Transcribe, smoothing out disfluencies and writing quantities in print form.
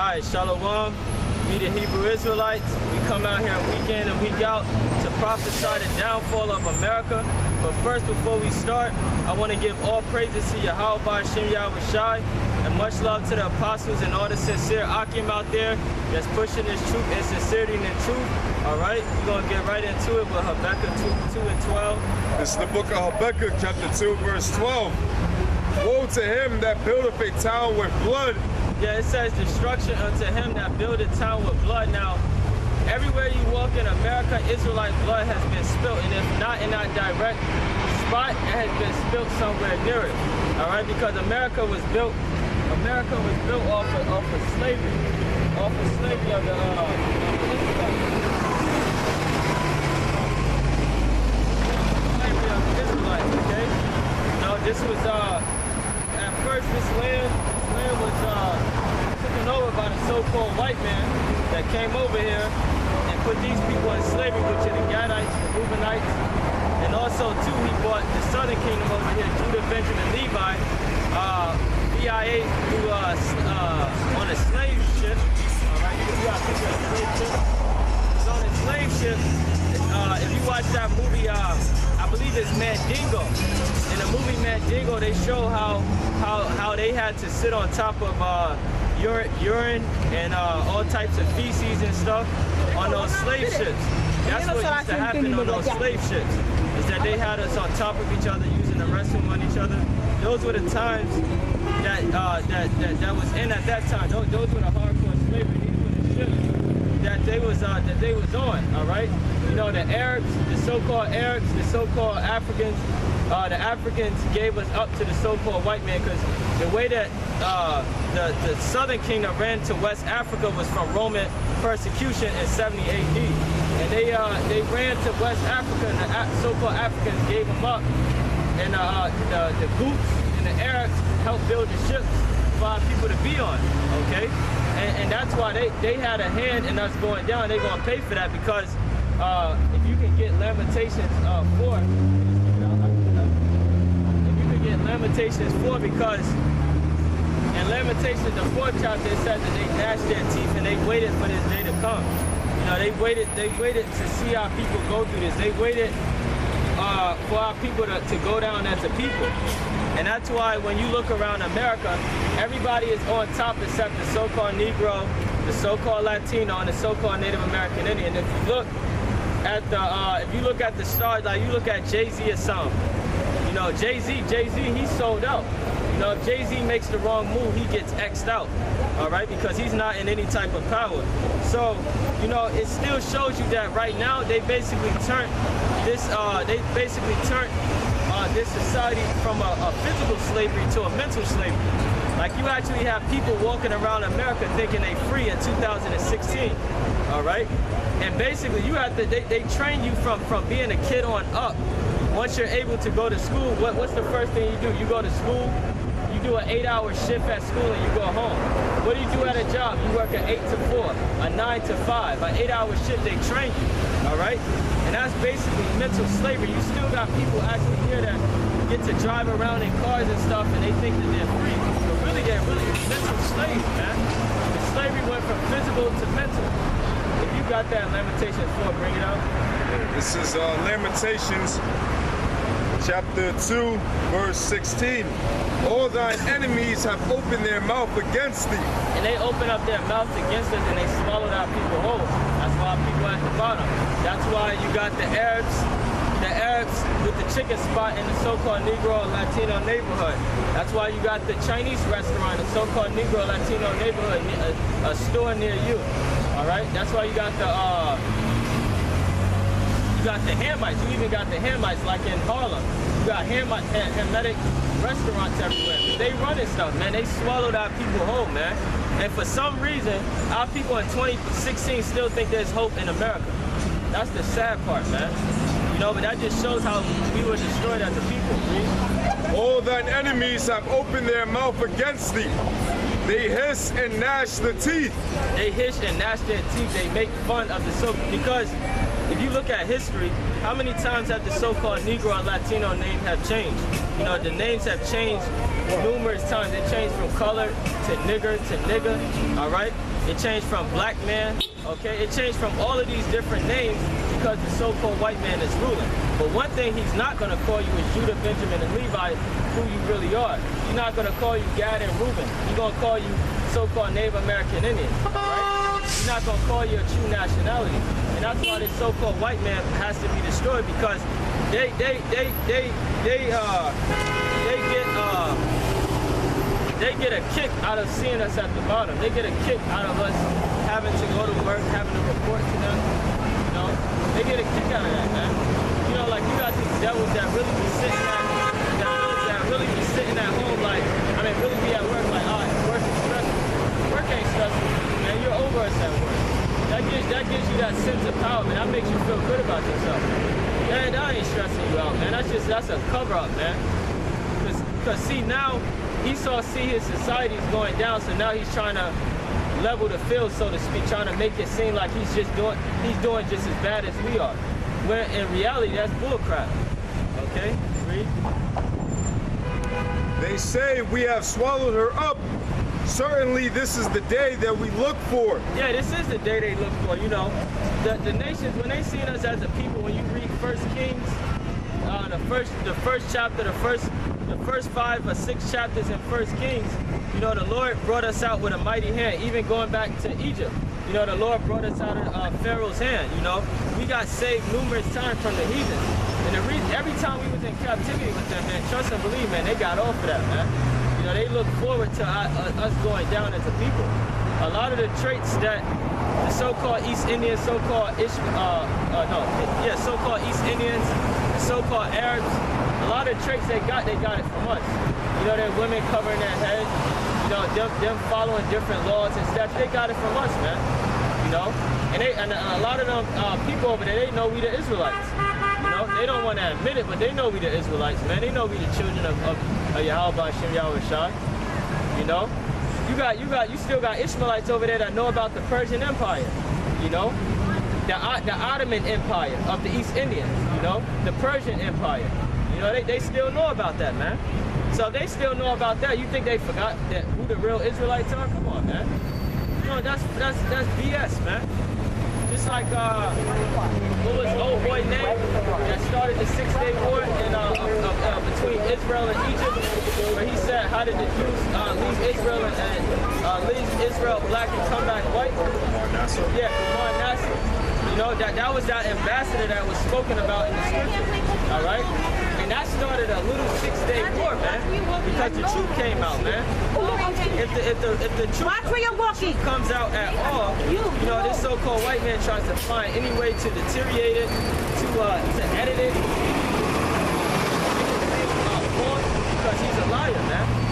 Alright, Shalom, we the Hebrew Israelites. We come out here week in and week out to prophesy the downfall of America. But first, before we start, I want to give all praises to Yahweh Shem Yahweh Shai, and much love to the apostles and all the sincere Akim out there that's pushing this truth and sincerity and truth. Alright, we're going to get right into it with Habakkuk 2 and 12. This is the book of Habakkuk, chapter 2, verse 12. Woe to him that buildeth a town with blood. Yeah, it says destruction unto him that buildeth town with blood. Now, everywhere you walk in America, Israelite blood has been spilt, and if not in that direct spot, it has been spilt somewhere near it. All right, because America was built off of slavery, of the Israelites. Slavery of the Israelites. Okay, now this was at first this land was taken over by the so-called white man that came over here and put these people in slavery, which are the Gadites, the Reubenites, and also too he brought the southern kingdom over here, Judah, Benjamin, Levi, BIA through on a slave ship. All right, you got people on a slave ship. It's on a slave ship. If you watch that movie, I believe it's Mandingo. In the movie Mandingo, they show how they had to sit on top of urine and all types of feces and stuff on those slave ships. That's what used to happen on those slave ships, is that they had us on top of each other, using the restroom on each other. Those were the times that was in at that time. Those were the hardcore slavery. These were the ships that they was on. All right, you know, the Arabs, the so-called Arabs, the so-called Africans. The Africans gave us up to the so-called white man, because the way that the southern kingdom ran to West Africa was from Roman persecution in 70 AD. And they ran to West Africa, and the so-called Africans gave them up. And the Goots and the Arabs helped build the ships for our people to be on, okay? And that's why they had a hand in us going down. They're going to pay for that, because if you can get Lamentations 4, Lamentations 4, because in Lamentations, the 4th chapter, it says that they gnashed their teeth and they waited for this day to come. You know, they waited to see our people go through this. They waited for our people to go down as a people. And that's why when you look around America, everybody is on top except the so-called Negro, the so-called Latino, and the so-called Native American Indian. If you look at the stars, like you look at Jay-Z or something, you know, Jay-Z, he's sold out. You know, if Jay-Z makes the wrong move, he gets X'd out, all right, because he's not in any type of power. So, you know, it still shows you that right now they basically turned this, this society from a physical slavery to a mental slavery. Like, you actually have people walking around America thinking they free in 2016, all right? And basically, you have to, they train you from being a kid on up. Once you're able to go to school, what's the first thing you do? You go to school, you do an 8-hour shift at school, and you go home. What do you do at a job? You work an 8 to 4, a 9 to 5, an 8-hour shift. They train you, all right? And that's basically mental slavery. You still got people actually here that get to drive around in cars and stuff, and they think that they're free. But really, they're really mental slaves, man. The slavery went from physical to mental. If you got that Lamentations 4, bring it out. This is Lamentations, chapter 2, verse 16. All thine enemies have opened their mouth against thee. And they open up their mouth against us, and they swallowed our people whole. That's why our people at the bottom. That's why you got the Arabs with the chicken spot in the so-called Negro Latino neighborhood. That's why you got the Chinese restaurant, the so-called Negro Latino neighborhood, a store near you. All right, that's why you got the Hamites. You even got the Hamites, like in Harlem. You got Hamitic restaurants everywhere. They running stuff, man. They swallowed our people whole, man. And for some reason, our people in 2016 still think there's hope in America. That's the sad part, man. You know, but that just shows how we were destroyed as a people. Please. All thine enemies have opened their mouth against thee. They hiss and gnash the teeth. They hiss and gnash their teeth. They make fun of the so, because if you look at history, how many times have the so-called Negro and Latino name have changed? You know, the names have changed numerous times. It changed from color to nigger, all right? It changed from black man, okay? It changed from all of these different names because the so-called white man is ruling. But one thing he's not going to call you is Judah, Benjamin, and Levi, who you really are. He's not going to call you Gad and Reuben. He's going to call you so-called Native American Indian, right? He's not going to call you a true nationality. And that's why this so-called white man has to be destroyed, because they get a kick out of seeing us at the bottom. They get a kick out of us having to go to work, having to report to them. You know, they get a kick out of that, man. You know, like you got these devils that really be sitting at home, like, I mean, really be at work, like, all right, work is stressful. Work ain't stressful, man. You're over us at work. That gives you that sense of power, man. That makes you feel good about yourself. Man, that ain't stressing you out, man. That's a cover-up, man. Cause see, now Esau see his society's going down, so now he's trying to level the field, so to speak, trying to make it seem like he's doing just as bad as we are. When in reality, that's bullcrap. Okay, read. They say we have swallowed her up. Certainly this is the day that we look for. Yeah, this is the day they look for, you know. The nations, when they see us as a people, when you read 1 Kings, the first chapter, the first 5 or 6 chapters in 1 Kings, you know, the Lord brought us out with a mighty hand, even going back to Egypt. You know, the Lord brought us out of Pharaoh's hand, you know. We got saved numerous times from the heathens. And the reason, every time we was in captivity with them, man, trust and believe, man, they got off of that, man. You know, they look forward to us going down as a people. A lot of the traits that the so-called East Indians, so-called so-called East Indians, the so-called Arabs, a lot of traits they got it from us. You know, their women covering their heads, you know, them following different laws and stuff. They got it from us, man. You know, and a lot of them people over there, they know we the Israelites. You know, they don't want to admit it, but they know we the Israelites, man. They know we the children of Yahweh Shem Yahweh Shai. You know, you still got Ishmaelites over there that know about the Persian Empire. You know, the Ottoman Empire of the East Indians. You know, the Persian Empire. You know, they still know about that, man. So if they still know about that, you think they forgot that who the real Israelites are? Come on, man. You know, that's BS, man. Just like what was the old boy name that started the 6-Day War between Israel and Egypt, where he said, how did the Jews leave Israel black and come back white? Yeah, Kumar Nasser. You know, that was that ambassador that was spoken about in the scripture. All right. And that started a little 6-day war, man, because the truth came out, man. If the truth comes out at all, you know, this so-called white man tries to find any way to deteriorate it, to edit it,